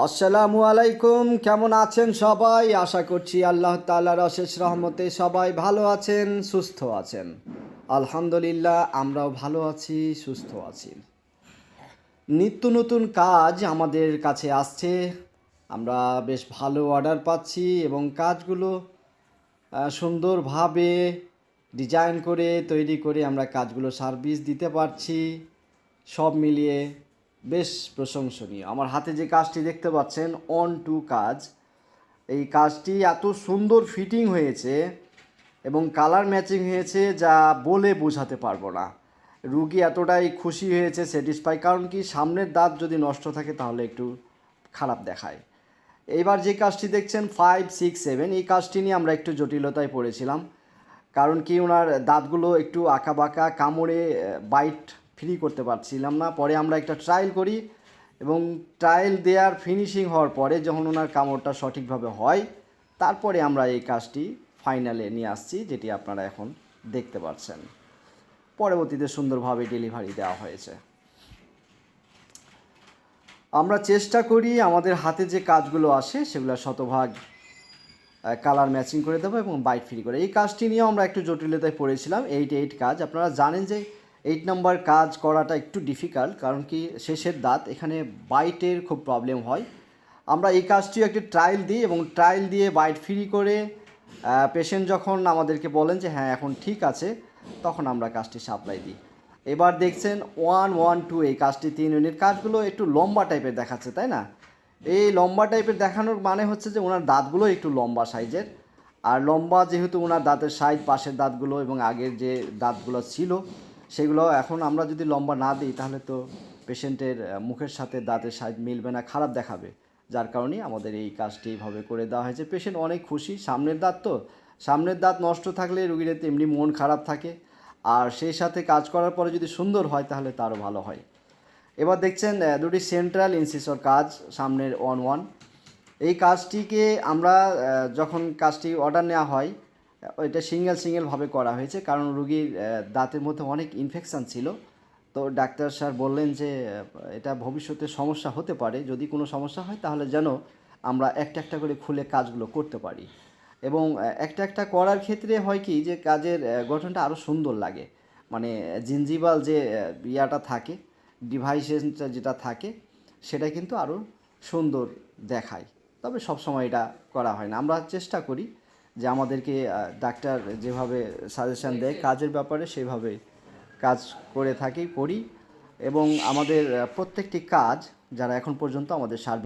আসসালামু আলাইকুম, কেমন আছেন সবাই? আশা করছি আল্লাহ তাআলার অশেষ রহমতে সবাই ভালো আছেন, সুস্থ আছেন। আলহামদুলিল্লাহ, আমরাও ভালো আছি, সুস্থ আছি। নিত্য নতুন কাজ আমাদের কাছে আসছে, আমরা বেশ ভালো অর্ডার পাচ্ছি এবং কাজগুলো সুন্দরভাবে ডিজাইন করে তৈরি করে আমরা কাজগুলো সার্ভিস দিতে পারছি। সব মিলিয়ে বেশ প্রশংসনীয়। আমার হাতে যে কাজটি দেখতে পাচ্ছেন, অন টু কাজ, এই কাজটি এত সুন্দর ফিটিং হয়েছে এবং কালার ম্যাচিং হয়েছে যা বলে বোঝাতে পারবো না। রুগী এতটাই খুশি হয়েছে, স্যাটিসফাই। কারণ কি, সামনের দাঁত যদি নষ্ট থাকে তাহলে একটু খারাপ দেখায়। এইবার যে কাজটি দেখছেন 5, 6, 7, এই কাজটি নিয়ে আমরা একটু জটিলতায় পড়েছিলাম। কারণ কি, ওনার দাঁতগুলো একটু আঁকা বাঁকা, কামড়ে বাইট ফ্রি করতে পারছিলাম না। পরে আমরা একটা ট্রায়াল করি এবং ট্রায়াল দেওয়ার ফিনিশিং হওয়ার পরে যখন ওনার কামড়টা সঠিকভাবে হয়, তারপরে আমরা এই কাজটি ফাইনালে নিয়ে আসছি, যেটি আপনারা এখন দেখতে পাচ্ছেন। পরবর্তীতে সুন্দরভাবে ডেলিভারি দেওয়া হয়েছে। আমরা চেষ্টা করি আমাদের হাতে যে কাজগুলো আসে সেগুলো শতভাগ কালার ম্যাচিং করে দেবো এবং বাইট ফ্রি করে। এই কাজটি নিয়েও আমরা একটু জটিলতায় পড়েছিলাম। 8 কাজ, আপনারা জানেন যে 8 নম্বর কাজ করাটা একটু ডিফিকাল্ট। কারণ কি, শেষের দাঁত, এখানে বাইটের খুব প্রবলেম হয়। আমরা এই কাজটিও একটি ট্রায়াল দিই এবং ট্রায়াল দিয়ে বাইট ফ্রি করে পেশেন্ট যখন আমাদেরকে বলেন যে হ্যাঁ এখন ঠিক আছে, তখন আমরা কাজটি সাপ্লাই দিই। এবার দেখছেন 1, 1, 2, এই কাজটি 3 ইউনিট। কাজগুলো একটু লম্বা টাইপের দেখাচ্ছে, তাই না? এই লম্বা টাইপের দেখানোর মানে হচ্ছে যে ওনার দাঁতগুলো একটু লম্বা সাইজের। আর লম্বা যেহেতু ওনার দাঁতের সাইজ, পাশের দাঁতগুলো এবং আগের যে দাঁতগুলো ছিল সেগুলো এখন আমরা যদি লম্বা না দিই তাহলে তো পেশেন্টের মুখের সাথে দাঁতের সাইজ মিলবে না, খারাপ দেখাবে। যার কারণেই আমাদের এই কাজটি এইভাবে করে দেওয়া হয়েছে। পেশেন্ট অনেক খুশি। সামনের দাঁত তো, সামনের দাঁত নষ্ট থাকলে রুগীর এমনি মন খারাপ থাকে, আর সেই সাথে কাজ করার পরে যদি সুন্দর হয় তাহলে তারও ভালো হয়। এবার দেখছেন দুটি সেন্ট্রাল ইনসিসর কাজ, সামনের 1, 1। এই কাজটিকে আমরা যখন কাজটি অর্ডার নেওয়া হয়, এটা সিঙ্গেলভাবে করা হয়েছে। কারণ রুগীর দাঁতের মধ্যে অনেক ইনফেকশান ছিল। তো ডাক্তার স্যার বললেন যে এটা ভবিষ্যতে সমস্যা হতে পারে, যদি কোনো সমস্যা হয় তাহলে যেন আমরা একটা একটা করে খুলে কাজগুলো করতে পারি। এবং একটা একটা করার ক্ষেত্রে হয় কি, যে কাজের গঠনটা আরও সুন্দর লাগে। মানে জিনজিভাল যে ইয়াটা থাকে, ডিভাইসেসটা যেটা থাকে, সেটা কিন্তু আরও সুন্দর দেখায়। তবে সবসময় এটা করা হয় না। আমরা চেষ্টা করি যে আমাদেরকে ডাক্তার যেভাবে সাজেশান দেয় কাজের ব্যাপারে সেভাবে কাজ করে থাকি, করি। এবং আমাদের প্রত্যেকটি কাজ যারা এখন পর্যন্ত আমাদের সার্ভিস